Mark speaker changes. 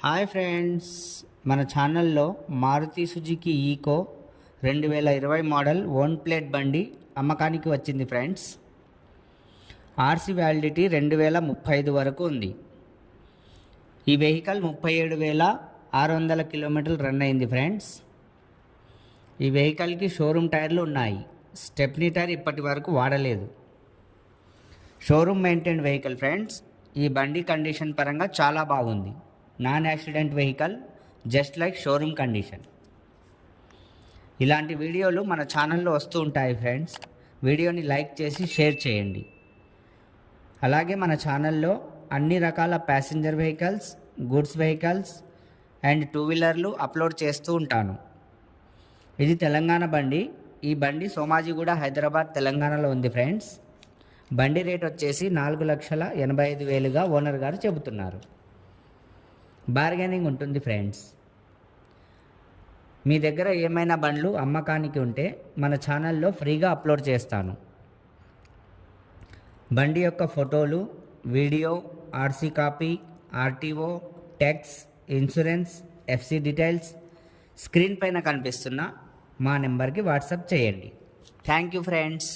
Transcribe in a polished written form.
Speaker 1: Hi friends, మన ఛానల్లో Maruti Suzuki Eeco 2020 model own plate బండి అమ్మకానికి వచ్చింది ఫ్రెండ్స్. ఆర్సీ వ్యాలిడిటీ 2035 వరకు ఉంది. ఈ వెహికల్ 37,600 కిలోమీటర్లు రన్ అయింది ఫ్రెండ్స్. ఈ వెహికల్కి షోరూమ్ టైర్లు ఉన్నాయి. స్టెప్నీ టైర్ ఇప్పటి వరకు వాడలేదు. Showroom maintain vehicle friends. ఈ బండి కండిషన్ పరంగా చాలా బాగుంది. Non accident vehicle, just like showroom condition. ఇలాంటి వీడియోలు మన ఛానల్లో వస్తూ ఉంటాయి ఫ్రెండ్స్. వీడియోని లైక్ చేసి షేర్ చేయండి. అలాగే మన ఛానల్లో అన్ని రకాల passenger vehicles, goods vehicles and two వీలర్లు అప్లోడ్ చేస్తూ ఉంటాను. ఇది తెలంగాణ బండి. ఈ బండి సోమాజిగూడ, హైదరాబాద్, తెలంగాణలో ఉంది ఫ్రెండ్స్. బండి రేట్ వచ్చేసి 4,85,000గా ఓనర్ గారు చెబుతున్నారు. బార్గెనింగ్ ఉంటుంది ఫ్రెండ్స్. మీ దగ్గర ఏమైనా బండ్లు అమ్మకానికి ఉంటే మన ఛానల్లో ఫ్రీగా అప్లోడ్ చేస్తాను. బండి యొక్క ఫోటోలు, video, RC copy, RTO, tax, insurance, FC details screen పైన కనిపిస్తున్న మా నెంబర్కి వాట్సాప్ చేయండి. Thank you friends.